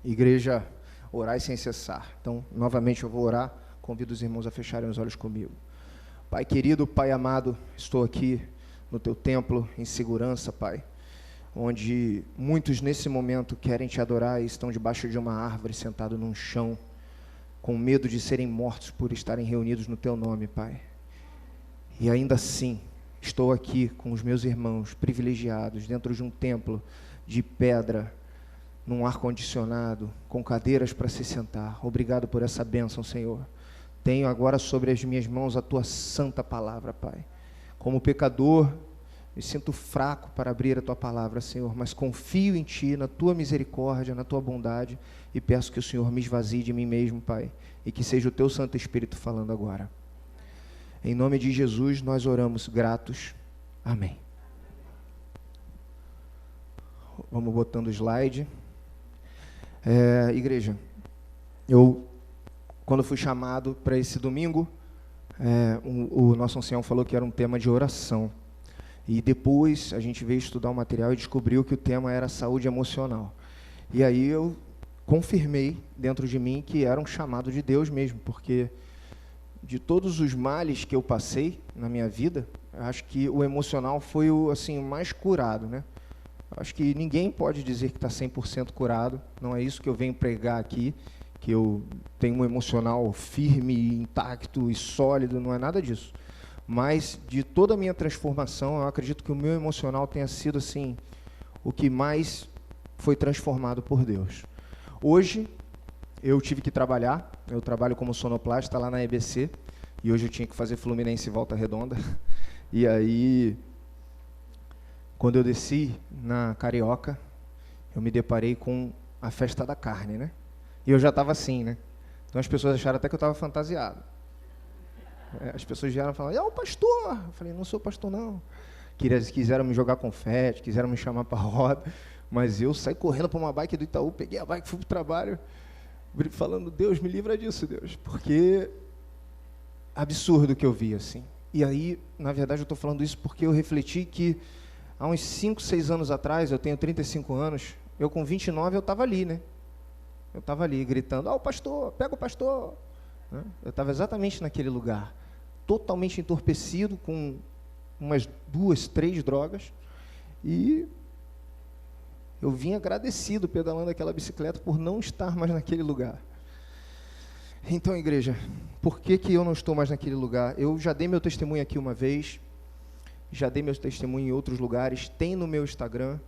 Igreja, orai sem cessar. Então, novamente eu vou orar, convido os irmãos a fecharem os olhos comigo. Pai querido, Pai amado, estou aqui no Teu templo em segurança, Pai, onde muitos nesse momento querem Te adorar e estão debaixo de uma árvore, sentado num chão, com medo de serem mortos por estarem reunidos no Teu nome, Pai. E ainda assim, estou aqui com os meus irmãos privilegiados, dentro de um templo de pedra, num ar-condicionado, com cadeiras para se sentar. Obrigado por essa bênção, Senhor. Tenho agora sobre as minhas mãos a Tua santa palavra, Pai. Como pecador, me sinto fraco para abrir a Tua palavra, Senhor, mas confio em Ti, na Tua misericórdia, na Tua bondade, e peço que o Senhor me esvazie de mim mesmo, Pai, e que seja o Teu Santo Espírito falando agora. Em nome de Jesus, nós oramos gratos. Amém. Vamos botando o slide. Igreja, quando fui chamado para esse domingo, o nosso ancião falou que era um tema de oração. E depois a gente veio estudar o material e descobriu que o tema era saúde emocional. E aí eu confirmei dentro de mim que era um chamado de Deus mesmo, porque de todos os males que eu passei na minha vida, eu acho que o emocional foi o mais curado, né? Eu acho que ninguém pode dizer que está 100% curado, não é isso que eu venho pregar aqui, que eu tenho um emocional firme, intacto e sólido, não é nada disso. Mas de toda a minha transformação, eu acredito que o meu emocional tenha sido o que mais foi transformado por Deus. Hoje, eu tive que trabalhar, eu trabalho como sonoplasta lá na EBC, e hoje eu tinha que fazer Fluminense e Volta Redonda. E aí, quando eu desci na Carioca, eu me deparei com a festa da carne, né? E eu já estava assim, né? Então as pessoas acharam até que eu estava fantasiado. As pessoas vieram falando, o pastor! Eu falei, não sou pastor não. Quiseram me jogar confete, quiseram me chamar para a roda, mas eu saí correndo para uma bike do Itaú, peguei a bike, fui para o trabalho, falando, Deus, me livra disso, Deus, porque absurdo o que eu vi, assim. E aí, na verdade, eu estou falando isso porque eu refleti que há uns 5, 6 anos atrás, eu tenho 35 anos, eu com 29 eu estava ali, né? Eu estava ali gritando, o pastor, pega o pastor. Eu estava exatamente naquele lugar, totalmente entorpecido, com umas 2, 3 drogas, e eu vim agradecido pedalando aquela bicicleta por não estar mais naquele lugar. Então, igreja, por que eu não estou mais naquele lugar? Eu já dei meu testemunho aqui uma vez, já dei meu testemunho em outros lugares, tem no meu Instagram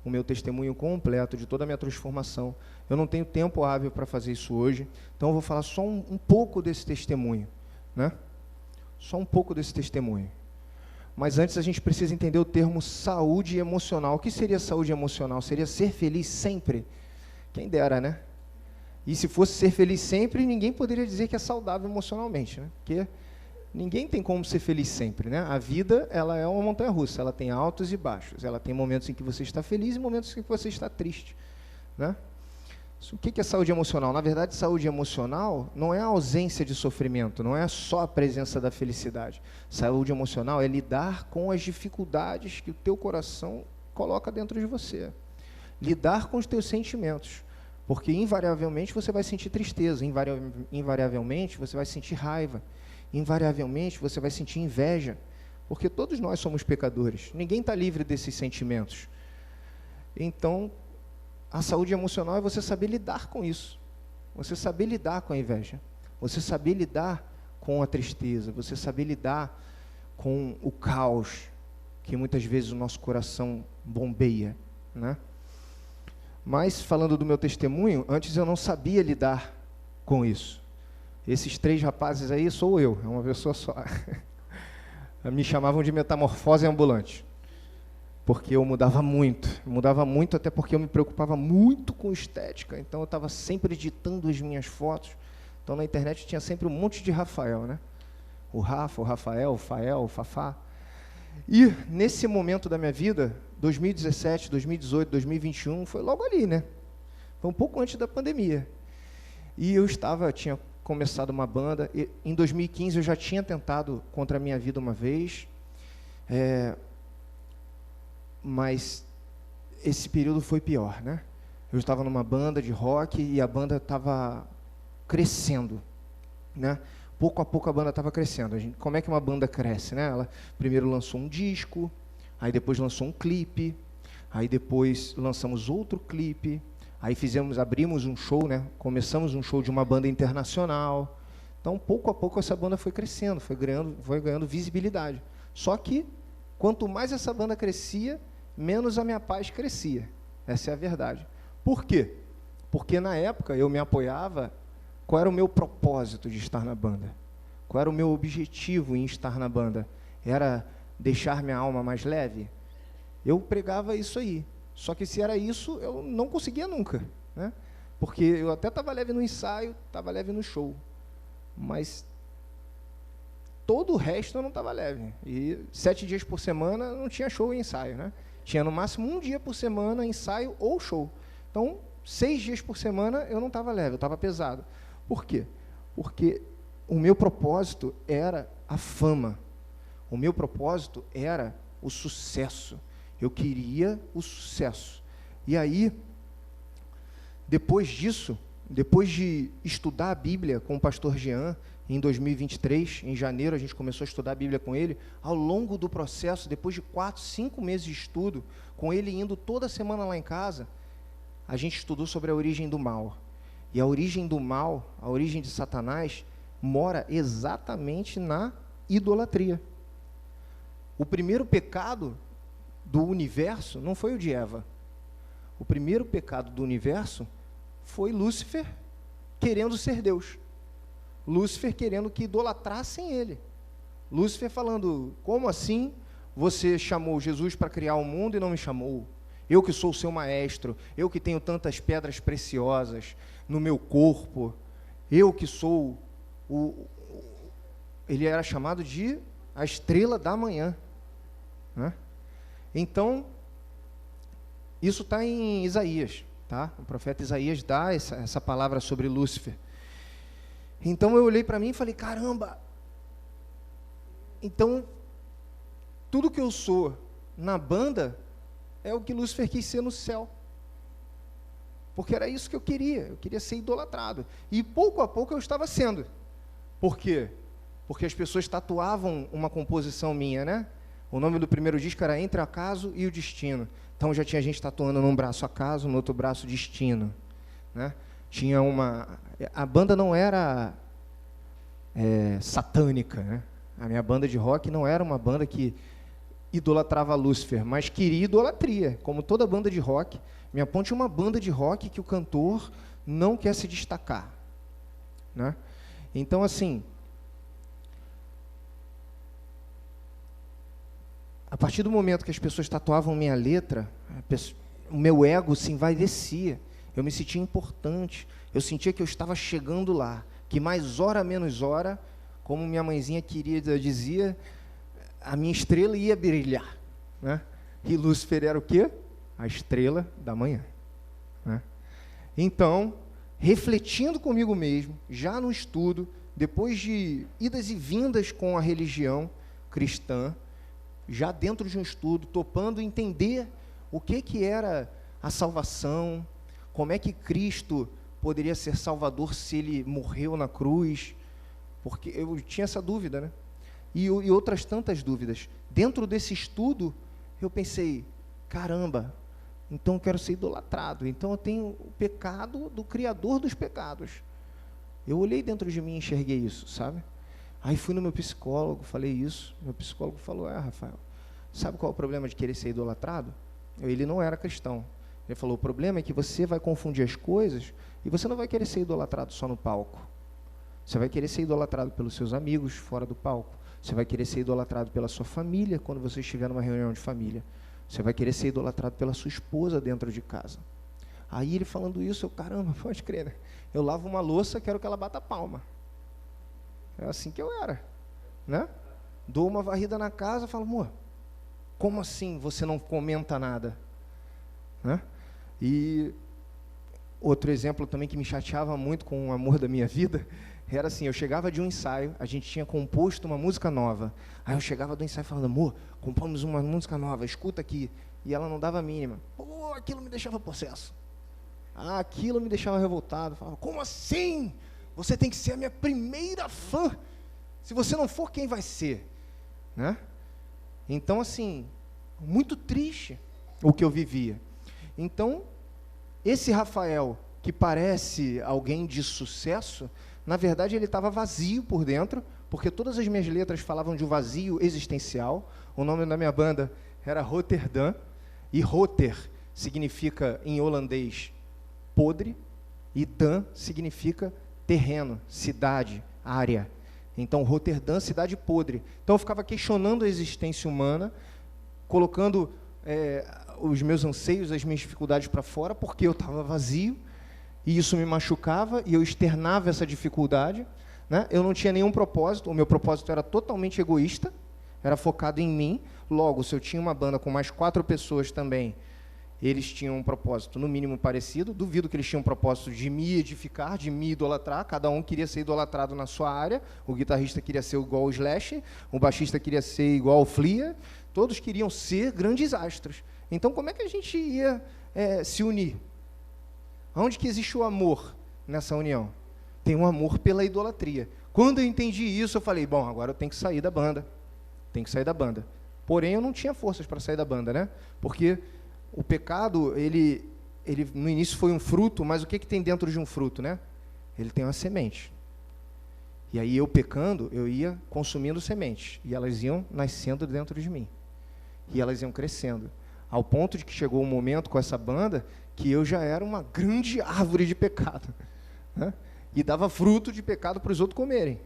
o meu testemunho completo de toda a minha transformação. Eu não tenho tempo hábil para fazer isso hoje, então eu vou falar só um pouco desse testemunho, né? Só um pouco desse testemunho. Mas antes a gente precisa entender o termo saúde emocional. O que seria saúde emocional? Seria ser feliz sempre? Quem dera, né? E se fosse ser feliz sempre, ninguém poderia dizer que é saudável emocionalmente, né? Porque ninguém tem como ser feliz sempre, né? A vida, ela é uma montanha-russa, ela tem altos e baixos, ela tem momentos em que você está feliz e momentos em que você está triste, né? O que é saúde emocional? Na verdade, saúde emocional não é a ausência de sofrimento, não é só a presença da felicidade. Saúde emocional é lidar com as dificuldades que o teu coração coloca dentro de você. Lidar com os teus sentimentos, porque invariavelmente você vai sentir tristeza, invariavelmente você vai sentir raiva, invariavelmente você vai sentir inveja, porque todos nós somos pecadores, ninguém está livre desses sentimentos. Então, a saúde emocional é você saber lidar com isso, você saber lidar com a inveja, você saber lidar com a tristeza, você saber lidar com o caos que muitas vezes o nosso coração bombeia, né? Mas, falando do meu testemunho, antes eu não sabia lidar com isso. Esses 3 rapazes aí sou eu, é uma pessoa só. Me chamavam de metamorfose ambulante, porque eu mudava muito até porque eu me preocupava muito com estética, então eu estava sempre editando as minhas fotos, então na internet tinha sempre um monte de Rafael, né? O Rafa, o Rafael, o Fael, o Fafá. E nesse momento da minha vida, 2017, 2018, 2021, foi logo ali, né? Foi um pouco antes da pandemia. E eu tinha começado uma banda, e em 2015 eu já tinha tentado contra a minha vida uma vez, mas esse período foi pior, né? Eu estava numa banda de rock e a banda estava crescendo, né? Pouco a pouco a banda estava crescendo. Como é que uma banda cresce, né? Ela primeiro lançou um disco, aí depois lançou um clipe, aí depois lançamos outro clipe, aí abrimos um show, né? Começamos um show de uma banda internacional. Então, pouco a pouco essa banda foi crescendo, foi ganhando visibilidade. Só que quanto mais essa banda crescia, menos a minha paz crescia. Essa é a verdade. Por quê? Porque na época eu me apoiava. Qual era o meu propósito de estar na banda? Qual era o meu objetivo em estar na banda? Era deixar minha alma mais leve? Eu pregava isso aí. Só que se era isso, eu não conseguia nunca, né? Porque eu até estava leve no ensaio, estava leve no show. Mas todo o resto eu não estava leve. E 7 dias por semana não tinha show e ensaio, né? Tinha no máximo 1 dia por semana ensaio ou show. Então, 6 dias por semana eu não estava leve, eu estava pesado. Por quê? Porque o meu propósito era a fama. O meu propósito era o sucesso. Eu queria o sucesso. E aí, depois disso, depois de estudar a Bíblia com o pastor Jean, em 2023, em janeiro, a gente começou a estudar a Bíblia com ele. Ao longo do processo, depois de 4, 5 meses de estudo, com ele indo toda semana lá em casa, a gente estudou sobre a origem do mal. E a origem do mal, a origem de Satanás, mora exatamente na idolatria. O primeiro pecado do universo não foi o de Eva. O primeiro pecado do universo foi Lúcifer querendo ser Deus. Lúcifer querendo que idolatrassem ele. Lúcifer falando, como assim você chamou Jesus para criar o mundo e não me chamou? Eu que sou o seu maestro, eu que tenho tantas pedras preciosas no meu corpo, eu que sou ele era chamado de a estrela da manhã, né? Então, isso está em Isaías, tá? O profeta Isaías dá essa palavra sobre Lúcifer. Então eu olhei para mim e falei, caramba, então tudo que eu sou na banda é o que Lúcifer quis ser no céu. Porque era isso que eu queria ser idolatrado. E pouco a pouco eu estava sendo. Por quê? Porque as pessoas tatuavam uma composição minha, né? O nome do primeiro disco era Entre o Acaso e o Destino. Então já tinha gente tatuando num braço acaso, no outro braço destino, né? A banda não era satânica, né? A minha banda de rock não era uma banda que idolatrava Lúcifer, mas queria idolatria, como toda banda de rock. Minha Ponte é uma banda de rock que o cantor não quer se destacar, né? Então, assim, a partir do momento que as pessoas tatuavam minha letra, o meu ego se envaidecia. Eu me sentia importante. Eu sentia que eu estava chegando lá, que mais hora menos hora, como minha mãezinha querida dizia, a minha estrela ia brilhar, né? E Lúcifer era o quê? A estrela da manhã, né? Então, refletindo comigo mesmo, já no estudo, depois de idas e vindas com a religião cristã, já dentro de um estudo, topando entender o que era a salvação, como é que Cristo poderia ser Salvador se ele morreu na cruz, porque eu tinha essa dúvida, né? E outras tantas dúvidas. Dentro desse estudo, eu pensei, caramba, então eu quero ser idolatrado, então eu tenho o pecado do Criador dos pecados. Eu olhei dentro de mim e enxerguei isso, sabe? Aí fui no meu psicólogo, falei isso, meu psicólogo falou, Rafael, sabe qual é o problema de querer ser idolatrado? Ele não era cristão. Ele falou, o problema é que você vai confundir as coisas e você não vai querer ser idolatrado só no palco. Você vai querer ser idolatrado pelos seus amigos fora do palco. Você vai querer ser idolatrado pela sua família quando você estiver numa reunião de família. Você vai querer ser idolatrado pela sua esposa dentro de casa. Aí ele falando isso, eu, caramba, pode crer, né? Eu lavo uma louça, quero que ela bata palma. É assim que eu era, né? Dou uma varrida na casa, falo, amor, como assim você não comenta nada? Né? E outro exemplo também que me chateava muito com o amor da minha vida, era assim, eu chegava de um ensaio, a gente tinha composto uma música nova, aí eu chegava do ensaio falando, amor, compomos uma música nova, escuta aqui, e ela não dava a mínima. Pô, aquilo me deixava possesso. Aquilo me deixava revoltado. Falava, como assim? Você tem que ser a minha primeira fã. Se você não for, quem vai ser? Né? Então, assim, muito triste o que eu vivia. Então, esse Rafael, que parece alguém de sucesso, na verdade ele estava vazio por dentro, porque todas as minhas letras falavam de um vazio existencial. O nome da minha banda era Rotterdam, e Rotter significa, em holandês, podre, e Dan significa terreno, cidade, área. Então, Rotterdam, cidade podre. Então, eu ficava questionando a existência humana, colocando os meus anseios, as minhas dificuldades para fora, porque eu estava vazio, e isso me machucava, e eu externava essa dificuldade, né? Eu não tinha nenhum propósito, o meu propósito era totalmente egoísta, era focado em mim. Logo, se eu tinha uma banda com mais 4 pessoas também, eles tinham um propósito, no mínimo, parecido. Duvido que eles tinham um propósito de me edificar, de me idolatrar. Cada um queria ser idolatrado na sua área. O guitarrista queria ser igual ao Slash, o baixista queria ser igual ao Flea. Todos queriam ser grandes astros. Então, como é que a gente ia se unir? Onde que existe o amor nessa união? Tem um amor pela idolatria. Quando eu entendi isso, eu falei, bom, agora eu tenho que sair da banda. Tenho que sair da banda. Porém, eu não tinha forças para sair da banda, né? Porque o pecado, ele no início foi um fruto, mas o que tem dentro de um fruto, né? Ele tem uma semente. E aí, eu pecando, eu ia consumindo sementes. E elas iam nascendo dentro de mim. E elas iam crescendo. Ao ponto de que chegou um momento com essa banda que eu já era uma grande árvore de pecado, né? E dava fruto de pecado para os outros comerem,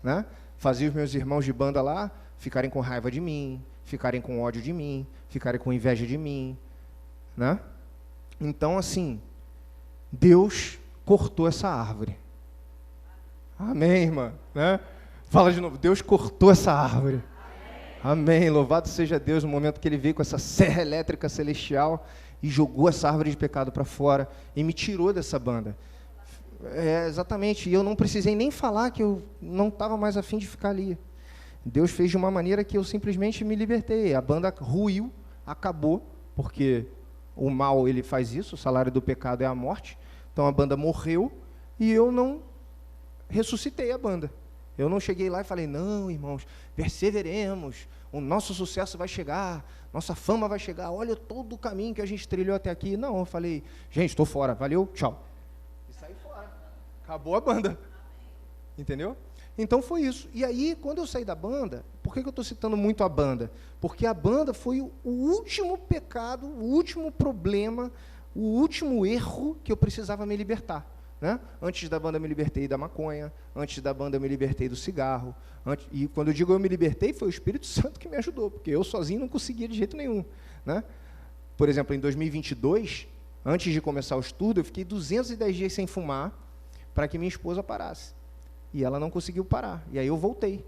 né? Fazia os meus irmãos de banda lá ficarem com raiva de mim, ficarem com ódio de mim, ficarem com inveja de mim, né? Então, assim, Deus cortou essa árvore. Amém, irmã? Né? Fala de novo, Deus cortou essa árvore. Amém, louvado seja Deus, no momento que Ele veio com essa serra elétrica celestial e jogou essa árvore de pecado para fora e me tirou dessa banda. Exatamente, e eu não precisei nem falar que eu não estava mais afim de ficar ali. Deus fez de uma maneira que eu simplesmente me libertei. A banda ruiu, acabou, porque o mal, ele faz isso, o salário do pecado é a morte. Então a banda morreu e eu não ressuscitei a banda. Eu não cheguei lá e falei, não, irmãos, perseveremos, o nosso sucesso vai chegar, nossa fama vai chegar, olha todo o caminho que a gente trilhou até aqui. Não, eu falei, gente, estou fora, valeu, tchau. E saí fora. Acabou a banda. Entendeu? Então foi isso. E aí, quando eu saí da banda, por que eu estou citando muito a banda? Porque a banda foi o último pecado, o último problema, o último erro que eu precisava me libertar. Né? Antes da banda eu me libertei da maconha, antes da banda eu me libertei do cigarro, e quando eu digo eu me libertei, foi o Espírito Santo que me ajudou, porque eu sozinho não conseguia de jeito nenhum. Né? Por exemplo, em 2022, antes de começar o estudo, eu fiquei 210 dias sem fumar para que minha esposa parasse. E ela não conseguiu parar. E aí eu voltei.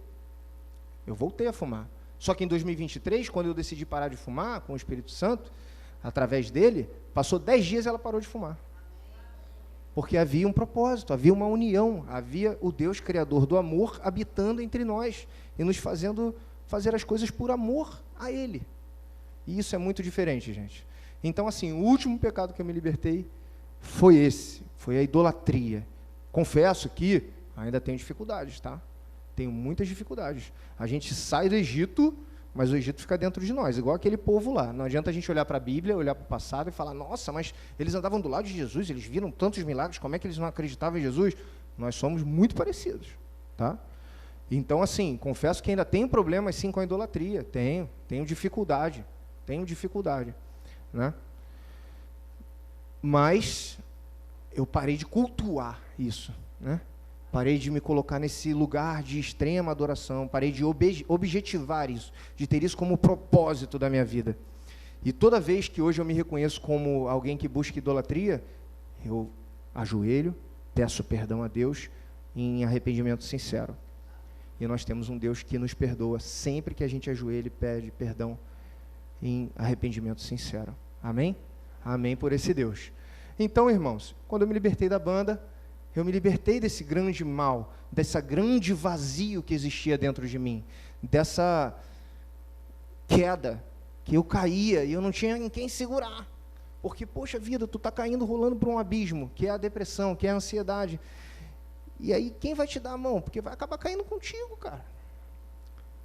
Eu voltei a fumar. Só que em 2023, quando eu decidi parar de fumar com o Espírito Santo, através dele, passou 10 dias e ela parou de fumar. Porque havia um propósito, havia uma união, havia o Deus Criador do amor habitando entre nós e nos fazendo fazer as coisas por amor a Ele. E isso é muito diferente, gente. Então, assim, o último pecado que eu me libertei foi esse, foi a idolatria. Confesso que ainda tenho dificuldades, tá? Tenho muitas dificuldades. A gente sai do Egito, mas o Egito fica dentro de nós, igual aquele povo lá. Não adianta a gente olhar para a Bíblia, olhar para o passado e falar, nossa, mas eles andavam do lado de Jesus, eles viram tantos milagres, como é que eles não acreditavam em Jesus? Nós somos muito parecidos, tá? Então, assim, confesso que ainda tenho problemas, sim, com a idolatria. Tenho dificuldade, né? Mas eu parei de cultuar isso, né? Parei de me colocar nesse lugar de extrema adoração, parei de objetivar isso, de ter isso como propósito da minha vida. E toda vez que hoje eu me reconheço como alguém que busca idolatria, eu ajoelho, peço perdão a Deus em arrependimento sincero. E nós temos um Deus que nos perdoa sempre que a gente ajoelha e pede perdão em arrependimento sincero. Amém? Amém por esse Deus. Então, irmãos, quando eu me libertei da banda, eu me libertei desse grande mal, desse grande vazio que existia dentro de mim, dessa queda, que eu caía e eu não tinha em quem segurar. Porque, poxa vida, tu está caindo, rolando para um abismo, que é a depressão, que é a ansiedade. E aí, quem vai te dar a mão? Porque vai acabar caindo contigo, cara.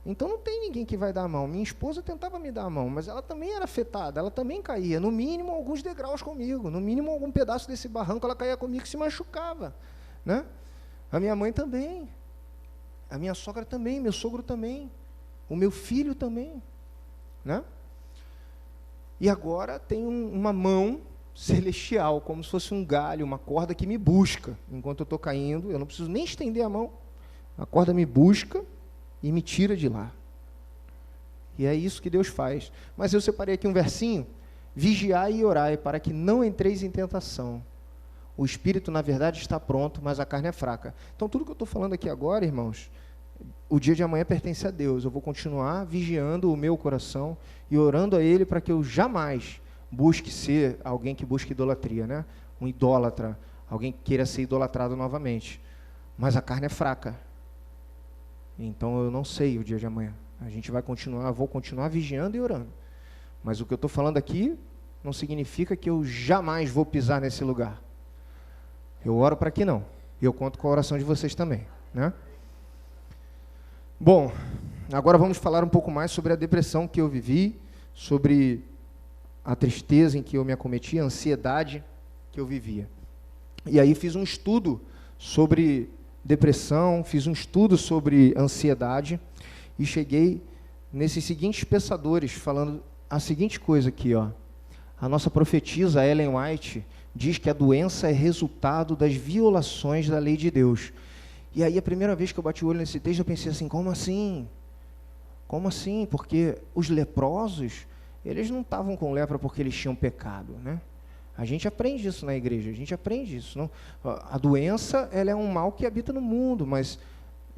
Então, não tem ninguém que vai dar a mão. Minha esposa tentava me dar a mão, mas ela também era afetada, ela também caía. No mínimo, alguns degraus comigo. No mínimo, algum pedaço desse barranco, ela caía comigo e se machucava. Né? A minha mãe também. A minha sogra também, meu sogro também. O meu filho também. Né? E agora tem uma mão celestial, como se fosse um galho, uma corda que me busca. Enquanto eu estou caindo, eu não preciso nem estender a mão. A corda me busca e me tira de lá. E é isso que Deus faz. Mas eu separei aqui um versinho: vigiai e orai, para que não entreis em tentação. O espírito, na verdade, está pronto, mas a carne é fraca. Então, tudo que eu estou falando aqui agora, irmãos, o dia de amanhã pertence a Deus. Eu vou continuar vigiando o meu coração e orando a Ele para que eu jamais busque ser alguém que busque idolatria, né? Um idólatra, alguém que queira ser idolatrado novamente. Mas a carne é fraca. Então eu não sei o dia de amanhã. A gente vai continuar, vou continuar vigiando e orando. Mas o que eu estou falando aqui não significa que eu jamais vou pisar nesse lugar. Eu oro para que não. E eu conto com a oração de vocês também, né? Bom, agora vamos falar um pouco mais sobre a depressão que eu vivi, sobre a tristeza em que eu me acometi, a ansiedade que eu vivia. E aí fiz um estudo sobre depressão, fiz um estudo sobre ansiedade e cheguei nesses seguintes pensadores, falando a seguinte coisa aqui, ó. A nossa profetisa Ellen White diz que a doença é resultado das violações da lei de Deus. E aí, a primeira vez que eu bati o olho nesse texto, eu pensei assim, como assim? Como assim? Porque os leprosos, eles não estavam com lepra porque eles tinham pecado, né? A gente aprende isso na igreja, a gente aprende isso. Não? A doença, ela é um mal que habita no mundo, mas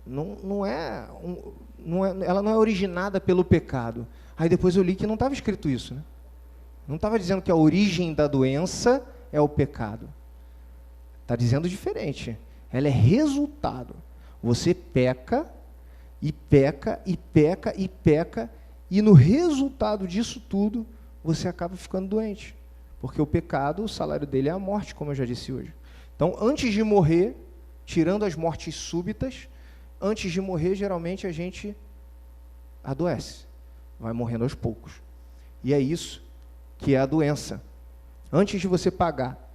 ela não é originada pelo pecado. Aí depois eu li que não estava escrito isso, né? Não estava dizendo que a origem da doença é o pecado. Está dizendo diferente. Ela é resultado. Você peca, e peca, e peca, e peca, e no resultado disso tudo, você acaba ficando doente. Porque o pecado, o salário dele é a morte, como eu já disse hoje. Então, antes de morrer, tirando as mortes súbitas, antes de morrer, geralmente a gente adoece. Vai morrendo aos poucos. E é isso que é a doença. Antes de você pagar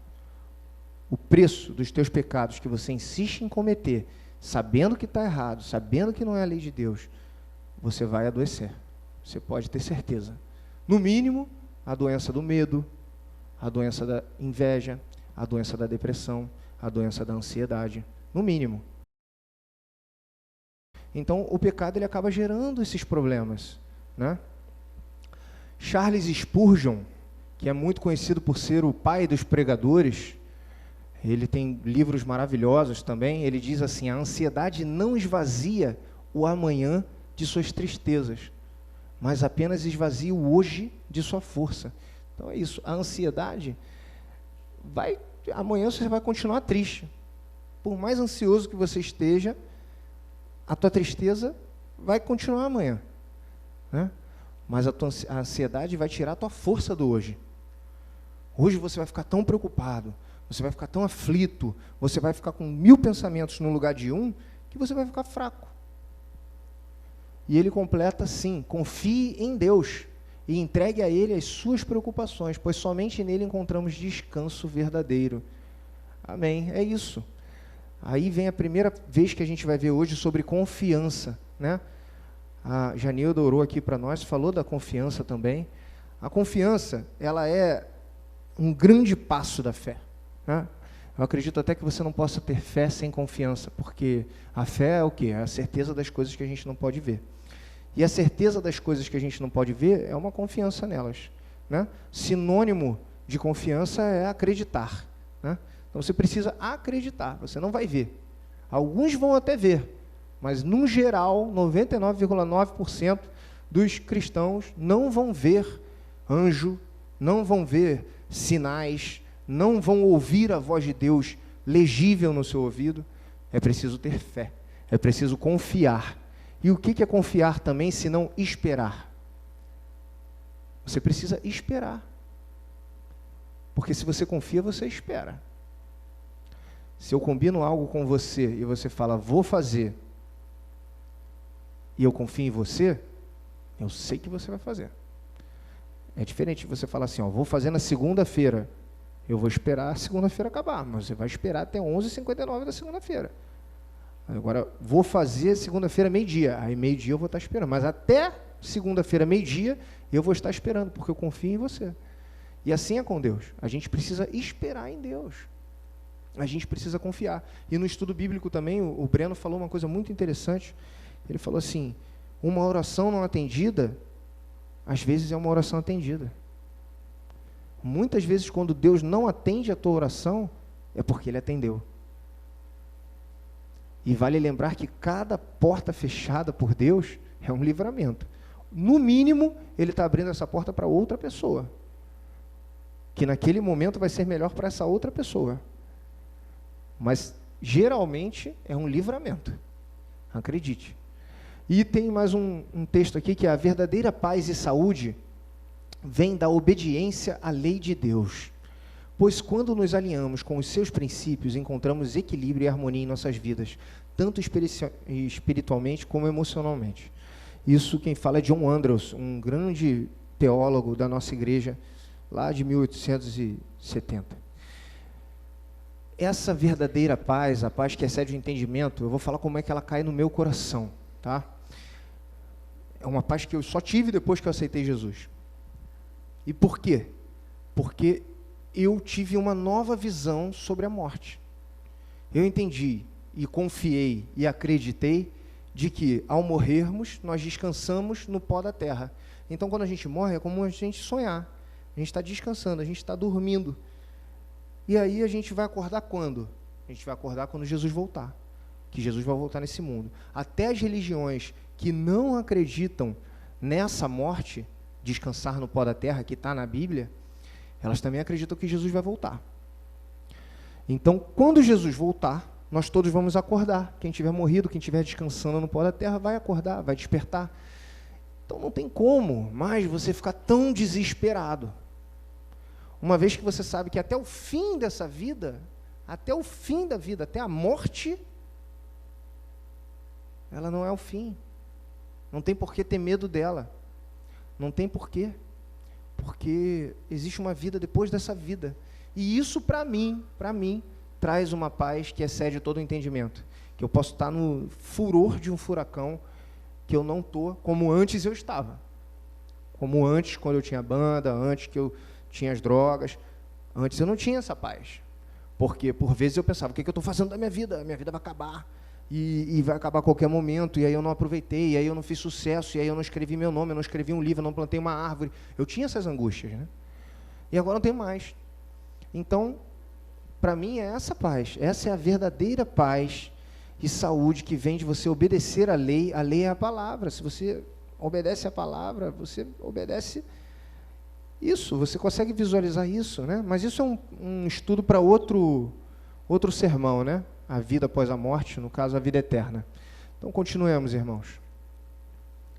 o preço dos teus pecados que você insiste em cometer, sabendo que está errado, sabendo que não é a lei de Deus, você vai adoecer. Você pode ter certeza. No mínimo, a doença do medo, a doença da inveja, a doença da depressão, a doença da ansiedade. No mínimo. Então, o pecado ele acaba gerando esses problemas, né? Charles Spurgeon, que é muito conhecido por ser o pai dos pregadores, ele tem livros maravilhosos também, ele diz assim: a ansiedade não esvazia o amanhã de suas tristezas, mas apenas esvazia o hoje de sua força. Então é isso, a ansiedade, amanhã você vai continuar triste. Por mais ansioso que você esteja, a tua tristeza vai continuar amanhã, né? Mas a ansiedade vai tirar a tua força do hoje. Hoje você vai ficar tão preocupado, você vai ficar tão aflito, você vai ficar com 1000 pensamentos no lugar de um, que você vai ficar fraco. E ele completa assim: confie em Deus e entregue a Ele as suas preocupações, pois somente nele encontramos descanso verdadeiro. Amém, é isso. Aí vem a primeira vez que a gente vai ver hoje sobre confiança, né? A Janilda orou aqui para nós, falou da confiança também. A confiança, ela é um grande passo da fé, né? Eu acredito até que você não possa ter fé sem confiança, porque a fé é o quê? É a certeza das coisas que a gente não pode ver. E a certeza das coisas que a gente não pode ver é uma confiança nelas, né? Sinônimo de confiança é acreditar, né? Então você precisa acreditar, você não vai ver. Alguns vão até ver, mas no geral, 99,9% dos cristãos não vão ver anjo, não vão ver sinais, não vão ouvir a voz de Deus legível no seu ouvido. É preciso ter fé, é preciso confiar. E o que é confiar também, se não esperar? Você precisa esperar. Porque se você confia, você espera. Se eu combino algo com você e você fala, vou fazer, e eu confio em você, eu sei que você vai fazer. É diferente de você falar assim, ó, vou fazer na segunda-feira. Eu vou esperar a segunda-feira acabar, mas você vai esperar até 11h59 da segunda-feira. Agora, vou fazer segunda-feira meio-dia. Aí meio-dia eu vou estar esperando. Mas até segunda-feira meio-dia eu vou estar esperando, porque eu confio em você. E assim é com Deus. A gente precisa esperar em Deus. A gente precisa confiar. E no estudo bíblico também, o Breno falou uma coisa muito interessante. Ele falou assim, uma oração não atendida, às vezes é uma oração atendida. Muitas vezes, quando Deus não atende a tua oração, é porque Ele atendeu. E vale lembrar que cada porta fechada por Deus é um livramento. No mínimo, Ele está abrindo essa porta para outra pessoa, que naquele momento vai ser melhor para essa outra pessoa. Mas, geralmente, é um livramento. Acredite. E tem mais um texto aqui, que é a verdadeira paz e saúde vem da obediência à lei de Deus. Pois quando nos alinhamos com os seus princípios, encontramos equilíbrio e harmonia em nossas vidas, tanto espiritualmente como emocionalmente. Isso quem fala é John Andrews, um grande teólogo da nossa igreja, lá de 1870. Essa verdadeira paz, a paz que excede o entendimento, eu vou falar como é que ela cai no meu coração, tá? É uma paz que eu só tive depois que eu aceitei Jesus. E por quê? Porque eu tive uma nova visão sobre a morte. Eu entendi e confiei e acreditei de que, ao morrermos, nós descansamos no pó da terra. Então, quando a gente morre, é como a gente sonhar. A gente está descansando, a gente está dormindo. E aí a gente vai acordar quando? A gente vai acordar quando Jesus voltar. Que Jesus vai voltar nesse mundo. Até as religiões que não acreditam nessa morte, descansar no pó da terra, que está na Bíblia, elas também acreditam que Jesus vai voltar. Então, quando Jesus voltar, nós todos vamos acordar. Quem tiver morrido, quem estiver descansando no pó da terra, vai acordar, vai despertar. Então, não tem como mais você ficar tão desesperado. Uma vez que você sabe que até o fim dessa vida, até o fim da vida, até a morte, ela não é o fim. Não tem por que ter medo dela. Não tem porquê, porque existe uma vida depois dessa vida, e isso para mim, traz uma paz que excede todo o entendimento, que eu posso estar no furor de um furacão, que eu não estou como antes eu estava, como antes quando eu tinha banda, antes que eu tinha as drogas, antes eu não tinha essa paz, porque por vezes eu pensava, o que eu estou fazendo da minha vida vai acabar, e vai acabar a qualquer momento, e aí eu não aproveitei, e aí eu não fiz sucesso, e aí eu não escrevi meu nome, eu não escrevi um livro, eu não plantei uma árvore. Eu tinha essas angústias, né? E agora não tenho mais. Então, para mim é essa paz, essa é a verdadeira paz e saúde que vem de você obedecer a lei é a palavra. Se você obedece a palavra, você obedece isso, você consegue visualizar isso, né? Mas isso é um estudo para outro sermão, né? A vida após a morte, no caso, a vida eterna. Então, continuemos, irmãos.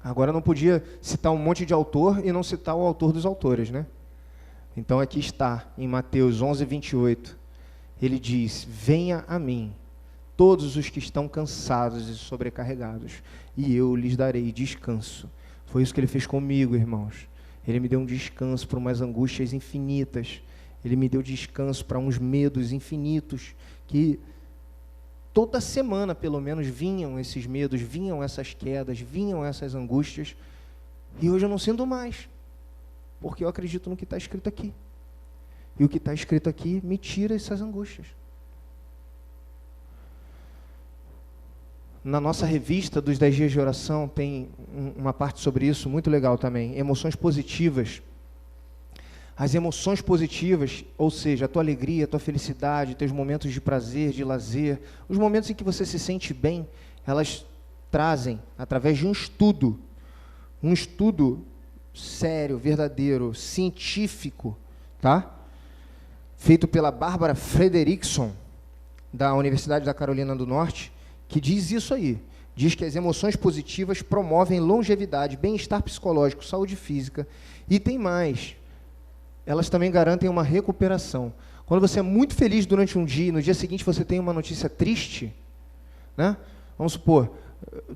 Agora, não podia citar um monte de autor e não citar o autor dos autores, né? Então, aqui está, em Mateus 11:28, ele diz, venha a mim, todos os que estão cansados e sobrecarregados, e eu lhes darei descanso. Foi isso que ele fez comigo, irmãos. Ele me deu um descanso para umas angústias infinitas, ele me deu descanso para uns medos infinitos, que toda semana, pelo menos, vinham esses medos, vinham essas quedas, vinham essas angústias, e hoje eu não sinto mais, porque eu acredito no que está escrito aqui. E o que está escrito aqui me tira essas angústias. Na nossa revista dos 10 dias de oração, tem uma parte sobre isso, muito legal também, emoções positivas. As emoções positivas, ou seja, a tua alegria, a tua felicidade, teus momentos de prazer, de lazer, os momentos em que você se sente bem, elas trazem, através de um estudo sério, verdadeiro, científico, tá? Feito pela Barbara Fredrickson, da Universidade da Carolina do Norte, que diz isso aí, diz que as emoções positivas promovem longevidade, bem-estar psicológico, saúde física, e tem mais. elas também garantem uma recuperação. Quando você é muito feliz durante um dia e no dia seguinte você tem uma notícia triste, né? Vamos supor,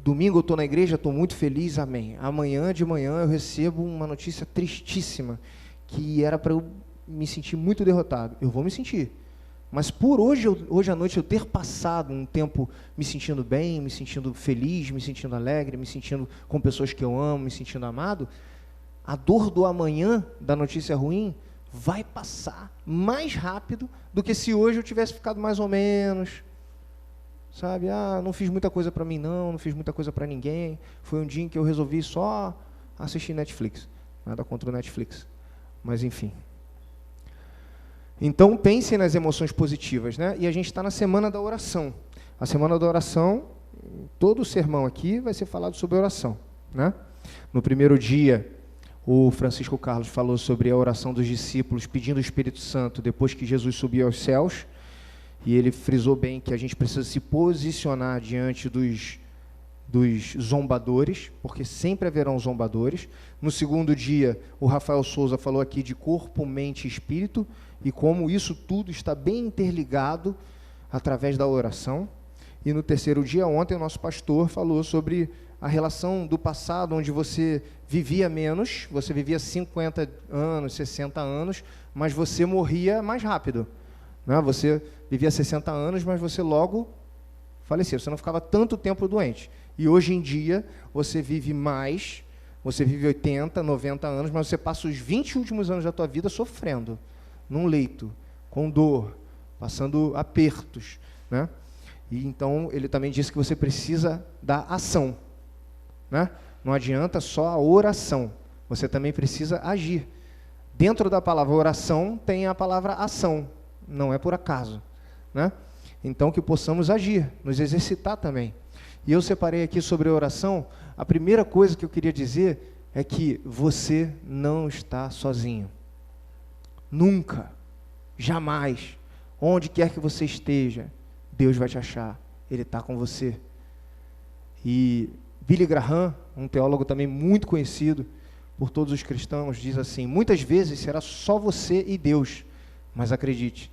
domingo eu estou na igreja, estou muito feliz, amém. Amanhã de manhã eu recebo uma notícia tristíssima, que era para eu me sentir muito derrotado. Eu vou me sentir. Mas por hoje à noite eu ter passado um tempo me sentindo bem, me sentindo feliz, me sentindo alegre, me sentindo com pessoas que eu amo, me sentindo amado, a dor do amanhã, da notícia ruim, vai passar mais rápido do que se hoje eu tivesse ficado mais ou menos, sabe? Não fiz muita coisa para mim não fiz muita coisa para ninguém, foi um dia em que eu resolvi só assistir Netflix, nada contra o Netflix, mas enfim. Então, pensem nas emoções positivas, né? E a gente está na semana da oração. A semana da oração, todo o sermão aqui vai ser falado sobre oração, né? No primeiro dia, o Francisco Carlos falou sobre a oração dos discípulos pedindo o Espírito Santo depois que Jesus subiu aos céus, e ele frisou bem que a gente precisa se posicionar diante dos zombadores, porque sempre haverão zombadores. No segundo dia, o Rafael Souza falou aqui de corpo, mente e espírito, e como isso tudo está bem interligado através da oração. E no terceiro dia, ontem, o nosso pastor falou sobre a relação do passado, onde você vivia menos, você vivia 50 anos, 60 anos, mas você morria mais rápido, né? Você vivia 60 anos, mas você logo falecia, você não ficava tanto tempo doente. E hoje em dia, você vive mais, você vive 80, 90 anos, mas você passa os 20 últimos anos da tua vida sofrendo, num leito, com dor, passando apertos, né? E então, ele também disse que você precisa da ação, né? Não adianta só a oração, você também precisa agir. Dentro da palavra oração, tem a palavra ação, não é por acaso, né? Então, que possamos agir, nos exercitar também. E eu separei aqui sobre a oração, a primeira coisa que eu queria dizer é que você não está sozinho. Nunca, jamais, onde quer que você esteja, Deus vai te achar, Ele está com você. E Billy Graham, um teólogo também muito conhecido por todos os cristãos, diz assim: muitas vezes será só você e Deus, mas acredite,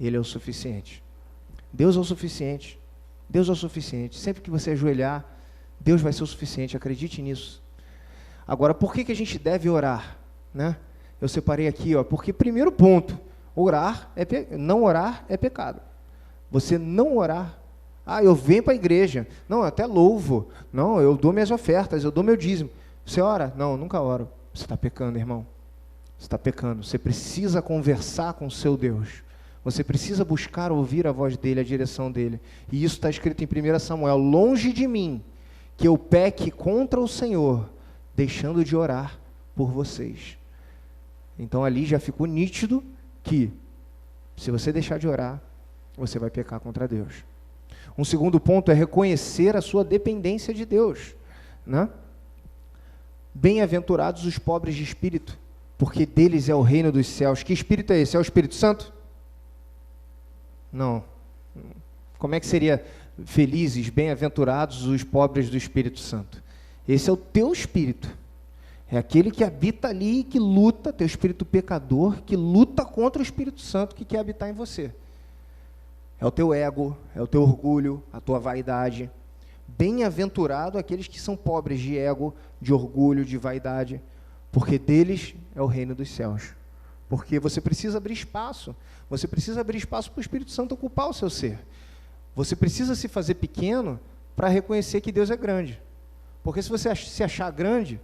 Ele é o suficiente. Deus é o suficiente. Deus é o suficiente. Sempre que você ajoelhar, Deus vai ser o suficiente. Acredite nisso. Agora, por que a gente deve orar, né? Eu separei aqui, porque primeiro ponto, não orar é pecado. Você não orar, eu venho para a igreja, não, eu até louvo, não, eu dou minhas ofertas, eu dou meu dízimo. Você ora? Não, eu nunca oro. Você está pecando, irmão. Você está pecando. Você precisa conversar com o seu Deus. Você precisa buscar ouvir a voz dele, a direção dele. E isso está escrito em 1 Samuel: longe de mim que eu peque contra o Senhor, deixando de orar por vocês. Então ali já ficou nítido que, se você deixar de orar, você vai pecar contra Deus. Um segundo ponto é reconhecer a sua dependência de Deus, né? Bem-aventurados os pobres de espírito, porque deles é o reino dos céus. Que espírito é esse? É o Espírito Santo? Não. Como é que seria felizes, bem-aventurados os pobres do Espírito Santo? Esse é o teu espírito. É aquele que habita ali e que luta, teu espírito pecador, que luta contra o Espírito Santo que quer habitar em você. É o teu ego, é o teu orgulho, a tua vaidade. Bem-aventurado aqueles que são pobres de ego, de orgulho, de vaidade, porque deles é o reino dos céus. Porque você precisa abrir espaço. Você precisa abrir espaço para o Espírito Santo ocupar o seu ser. Você precisa se fazer pequeno para reconhecer que Deus é grande. Porque se você se achar grande,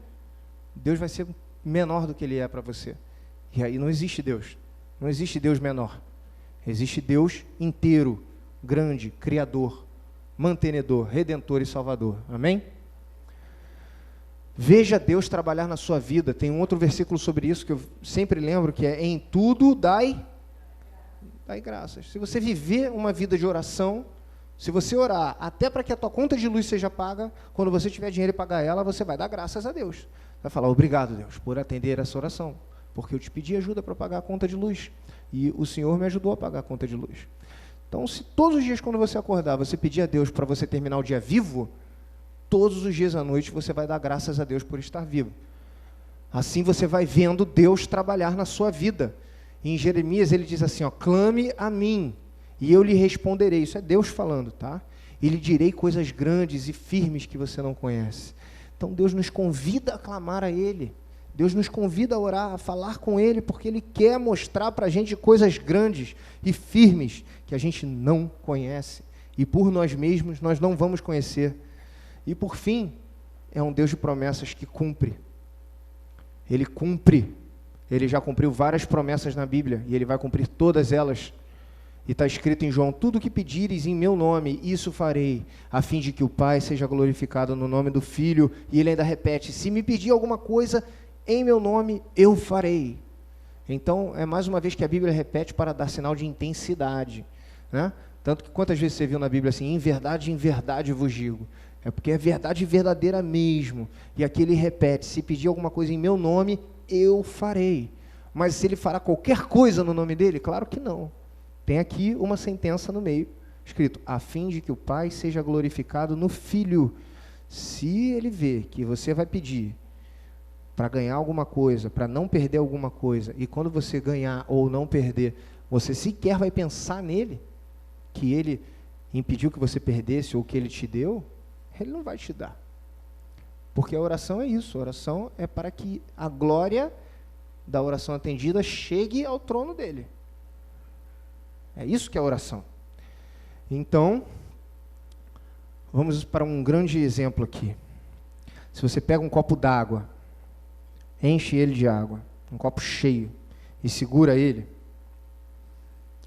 Deus vai ser menor do que Ele é para você. E aí não existe Deus. Não existe Deus menor. Existe Deus inteiro, grande, criador, mantenedor, redentor e salvador. Amém? Veja Deus trabalhar na sua vida. Tem um outro versículo sobre isso que eu sempre lembro, que é: em tudo dai graças. Se você viver uma vida de oração, se você orar até para que a tua conta de luz seja paga, quando você tiver dinheiro e pagar ela, você vai dar graças a Deus. Vai falar: obrigado, Deus, por atender essa oração, porque eu te pedi ajuda para pagar a conta de luz, e o Senhor me ajudou a pagar a conta de luz. Então, se todos os dias quando você acordar, você pedir a Deus para você terminar o dia vivo, todos os dias à noite você vai dar graças a Deus por estar vivo. Assim você vai vendo Deus trabalhar na sua vida. Em Jeremias ele diz assim, ó, clame a mim, e eu lhe responderei. Isso é Deus falando, tá? E lhe direi coisas grandes e firmes que você não conhece. Então Deus nos convida a clamar a Ele. Deus nos convida a orar, a falar com Ele, porque Ele quer mostrar para a gente coisas grandes e firmes que a gente não conhece. E por nós mesmos nós não vamos conhecer. E por fim, é um Deus de promessas que cumpre. Ele cumpre. Ele já cumpriu várias promessas na Bíblia, e Ele vai cumprir todas elas. E está escrito em João, tudo que pedires em meu nome, isso farei, a fim de que o Pai seja glorificado no nome do Filho. E ele ainda repete, se me pedir alguma coisa em meu nome, eu farei. Então, é mais uma vez que a Bíblia repete para dar sinal de intensidade, né? Tanto que quantas vezes você viu na Bíblia assim, em verdade vos digo. É porque é verdade verdadeira mesmo. E aqui ele repete, se pedir alguma coisa em meu nome, eu farei. Mas se ele fará qualquer coisa no nome dele? Claro que não. Tem aqui uma sentença no meio, escrito, a fim de que o Pai seja glorificado no Filho. Se ele vê que você vai pedir para ganhar alguma coisa, para não perder alguma coisa, e quando você ganhar ou não perder, você sequer vai pensar nele, que ele impediu que você perdesse ou que ele te deu, ele não vai te dar. Porque a oração é isso, a oração é para que a glória da oração atendida chegue ao trono dele. É isso que é a oração. Então, vamos para um grande exemplo aqui. Se você pega um copo d'água, enche ele de água, um copo cheio, e segura ele,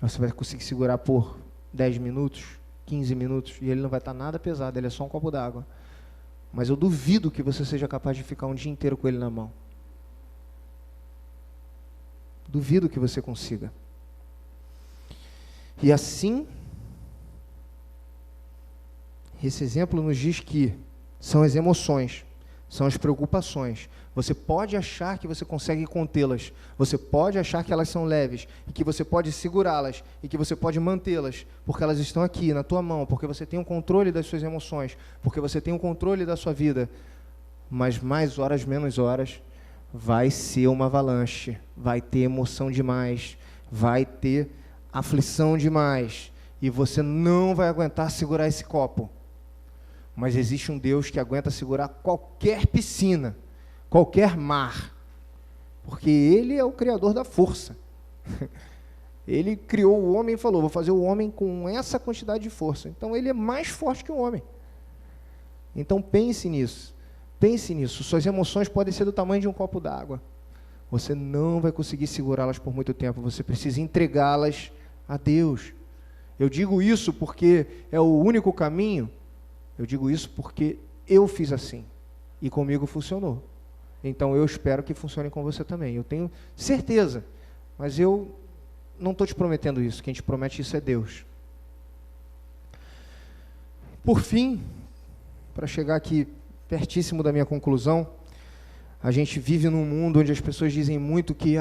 você vai conseguir segurar por 10 minutos, 15 minutos, e ele não vai estar nada pesado, ele é só um copo d'água. Mas eu duvido que você seja capaz de ficar um dia inteiro com ele na mão. Duvido que você consiga. E assim, esse exemplo nos diz que são as emoções, são as preocupações. Você pode achar que você consegue contê-las, você pode achar que elas são leves, e que você pode segurá-las, e que você pode mantê-las, porque elas estão aqui na tua mão, porque você tem o controle das suas emoções, porque você tem o controle da sua vida. Mas mais horas, menos horas, vai ser uma avalanche, vai ter emoção demais, vai ter aflição demais, e você não vai aguentar segurar esse copo. Mas existe um Deus que aguenta segurar qualquer piscina, qualquer mar, porque Ele é o Criador da força. Ele criou o homem e falou, vou fazer o homem com essa quantidade de força. Então Ele é mais forte que o homem. Então pense nisso, suas emoções podem ser do tamanho de um copo d'água. Você não vai conseguir segurá-las por muito tempo, você precisa entregá-las a Deus. Eu digo isso porque é o único caminho, eu digo isso porque eu fiz assim, e comigo funcionou. Então eu espero que funcione com você também, eu tenho certeza, mas eu não estou te prometendo isso, quem te promete isso é Deus. Por fim, para chegar aqui pertíssimo da minha conclusão, a gente vive num mundo onde as pessoas dizem muito que,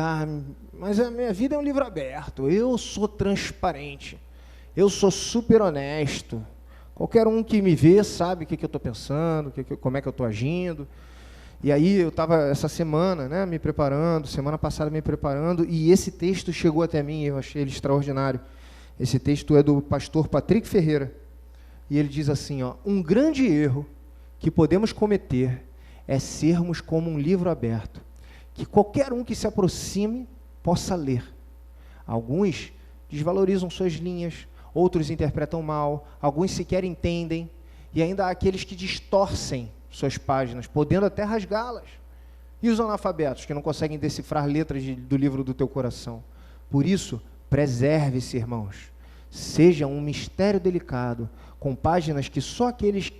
mas a minha vida é um livro aberto, eu sou transparente, eu sou super honesto, qualquer um que me vê sabe o que eu estou pensando, como é que eu estou agindo. E aí eu estava essa semana, né, me preparando, semana passada me preparando, e esse texto chegou até mim, eu achei ele extraordinário. Esse texto é do pastor Patrick Ferreira, e ele diz assim, um grande erro que podemos cometer é sermos como um livro aberto, que qualquer um que se aproxime possa ler. Alguns desvalorizam suas linhas, outros interpretam mal, alguns sequer entendem, e ainda há aqueles que distorcem suas páginas, podendo até rasgá-las. E os analfabetos, que não conseguem decifrar letras do livro do teu coração. Por isso, preserve-se, irmãos. Seja um mistério delicado, com páginas que só aqueles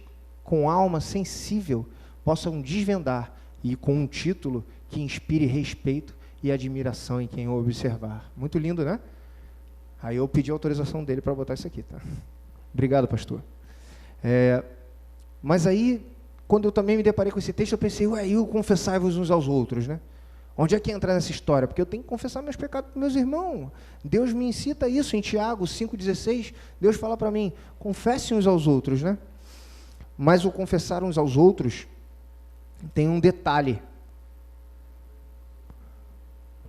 com alma sensível possam desvendar, e com um título que inspire respeito e admiração em quem o observar. Muito lindo, né? Aí eu pedi a autorização dele para botar isso aqui, tá? Obrigado, pastor. Mas aí, quando eu também me deparei com esse texto, eu pensei, eu confessai-vos uns aos outros, né? Onde é que entra nessa história? Porque eu tenho que confessar meus pecados para meus irmãos. Deus me incita a isso, em Tiago 5,16, Deus fala para mim, confesse uns aos outros, né? Mas o confessar uns aos outros tem um detalhe.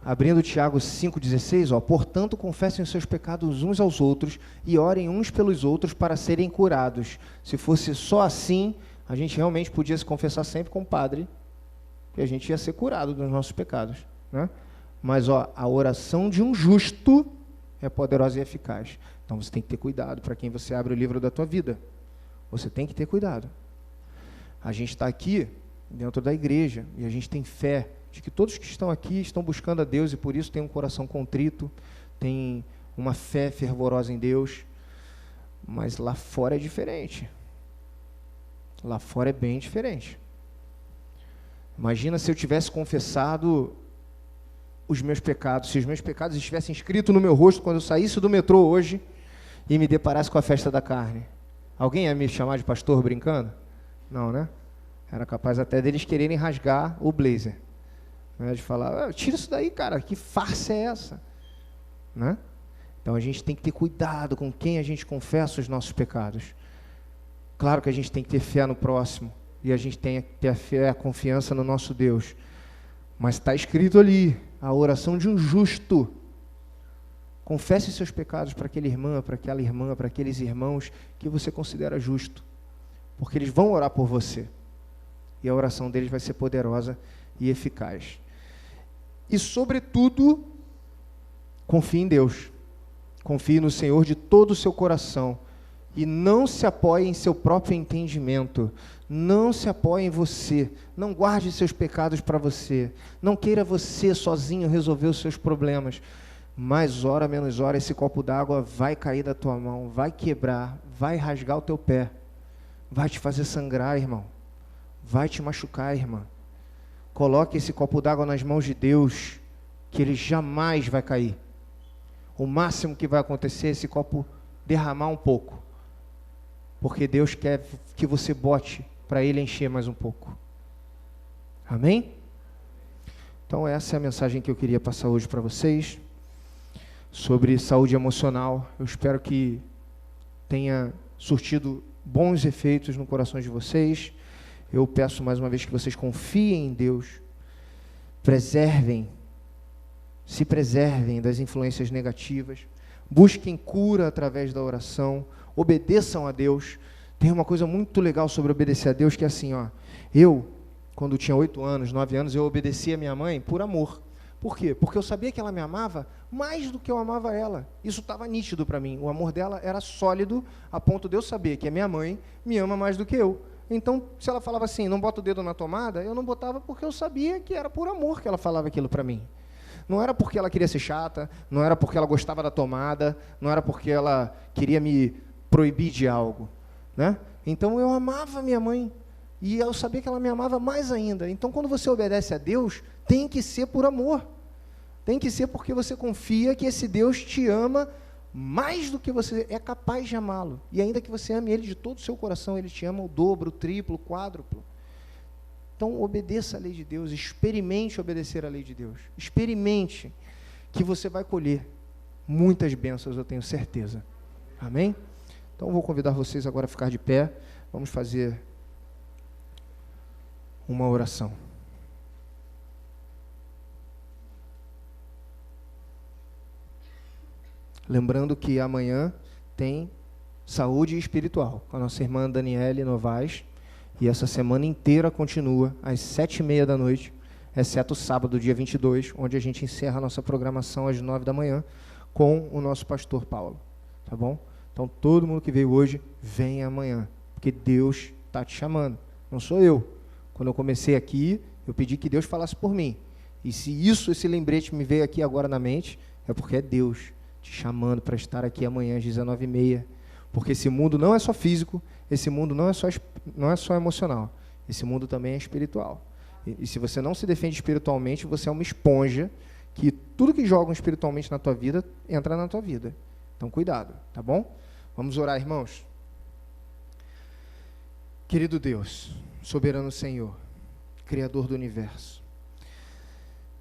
Abrindo Tiago 5,16, portanto, confessem os seus pecados uns aos outros e orem uns pelos outros para serem curados. Se fosse só assim, a gente realmente podia se confessar sempre com o padre, e a gente ia ser curado dos nossos pecados, né? Mas, a oração de um justo é poderosa e eficaz. Então, você tem que ter cuidado para quem você abre o livro da tua vida. Você tem que ter cuidado. A gente está aqui dentro da igreja e a gente tem fé de que todos que estão aqui estão buscando a Deus e por isso tem um coração contrito, tem uma fé fervorosa em Deus, mas lá fora é diferente. Lá fora é bem diferente. Imagina se eu tivesse confessado os meus pecados, se os meus pecados estivessem escritos no meu rosto quando eu saísse do metrô hoje e me deparasse com a festa da carne. Alguém ia me chamar de pastor brincando? Não, né? Era capaz até deles quererem rasgar o blazer. Né? De falar, tira isso daí, cara, que farsa é essa? Né? Então a gente tem que ter cuidado com quem a gente confessa os nossos pecados. Claro que a gente tem que ter fé no próximo, e a gente tem que ter a fé, a confiança no nosso Deus. Mas está escrito ali, a oração de um justo. Confesse seus pecados para aquela irmã, para aqueles irmãos que você considera justo. Porque eles vão orar por você. E a oração deles vai ser poderosa e eficaz. E, sobretudo, confie em Deus. Confie no Senhor de todo o seu coração. E não se apoie em seu próprio entendimento. Não se apoie em você. Não guarde seus pecados para você. Não queira você sozinho resolver os seus problemas. Mais hora, menos hora, esse copo d'água vai cair da tua mão, vai quebrar, vai rasgar o teu pé. Vai te fazer sangrar, irmão. Vai te machucar, irmã. Coloque esse copo d'água nas mãos de Deus, que ele jamais vai cair. O máximo que vai acontecer é esse copo derramar um pouco. Porque Deus quer que você bote para ele encher mais um pouco. Amém? Então essa é a mensagem que eu queria passar hoje para vocês, sobre saúde emocional. Eu espero que tenha surtido bons efeitos no coração de vocês. Eu peço mais uma vez que vocês confiem em Deus, se preservem das influências negativas, busquem cura através da oração, obedeçam a Deus. Tem uma coisa muito legal sobre obedecer a Deus, que é assim, eu, quando tinha 8 anos, 9 anos, eu obedecia a minha mãe por amor. Por quê? Porque eu sabia que ela me amava mais do que eu amava ela. Isso estava nítido para mim. O amor dela era sólido, a ponto de eu saber que a minha mãe me ama mais do que eu. Então, se ela falava assim, não bota o dedo na tomada, eu não botava porque eu sabia que era por amor que ela falava aquilo para mim. Não era porque ela queria ser chata, não era porque ela gostava da tomada, não era porque ela queria me proibir de algo, né? Então, eu amava minha mãe e eu sabia que ela me amava mais ainda. Então, quando você obedece a Deus, tem que ser por amor. Tem que ser porque você confia que esse Deus te ama mais do que você é capaz de amá-lo. E ainda que você ame Ele de todo o seu coração, Ele te ama o dobro, o triplo, o quádruplo. Então, obedeça a lei de Deus, experimente obedecer a lei de Deus. Experimente, que você vai colher muitas bênçãos, eu tenho certeza. Amém? Então, eu vou convidar vocês agora a ficar de pé. Vamos fazer uma oração. Lembrando que amanhã tem saúde espiritual com a nossa irmã Daniele Novaes, e essa semana inteira continua às 7h30 da noite, exceto o sábado, dia 22, onde a gente encerra a nossa programação às 9 da manhã com o nosso pastor Paulo, tá bom? Então todo mundo que veio hoje, vem amanhã, porque Deus está te chamando, não sou eu. Quando eu comecei aqui, eu pedi que Deus falasse por mim, e se esse lembrete me veio aqui agora na mente, é porque é Deus te chamando para estar aqui amanhã às 19h30, porque esse mundo não é só físico, esse mundo não é só emocional, esse mundo também é espiritual. E se você não se defende espiritualmente, você é uma esponja, que tudo que jogam espiritualmente na tua vida, entra na tua vida. Então, cuidado, tá bom? Vamos orar, irmãos. Querido Deus, soberano Senhor, Criador do universo,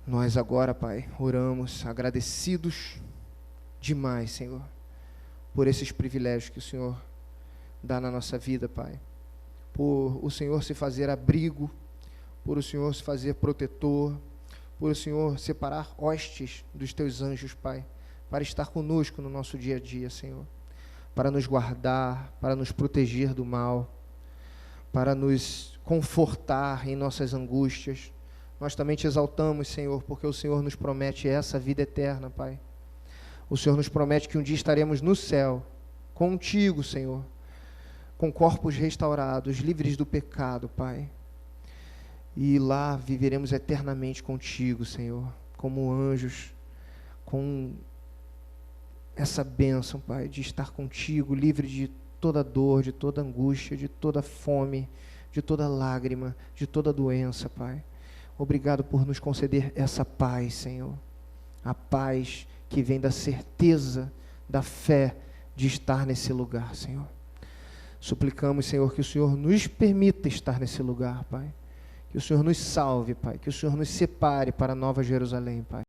nós agora, Pai, oramos agradecidos demais, Senhor, por esses privilégios que o Senhor dá na nossa vida, Pai. Por o Senhor se fazer abrigo, por o Senhor se fazer protetor, por o Senhor separar hostes dos teus anjos, Pai, para estar conosco no nosso dia a dia, Senhor, para nos guardar, para nos proteger do mal, para nos confortar em nossas angústias. Nós também te exaltamos, Senhor, porque o Senhor nos promete essa vida eterna, Pai. O Senhor nos promete que um dia estaremos no céu, contigo, Senhor, com corpos restaurados, livres do pecado, Pai. E lá viveremos eternamente contigo, Senhor, como anjos, com essa bênção, Pai, de estar contigo, livre de toda dor, de toda angústia, de toda fome, de toda lágrima, de toda doença, Pai. Obrigado por nos conceder essa paz, Senhor. A paz que vem da certeza, da fé de estar nesse lugar, Senhor. Suplicamos, Senhor, que o Senhor nos permita estar nesse lugar, Pai. Que o Senhor nos salve, Pai. Que o Senhor nos separe para a Nova Jerusalém, Pai.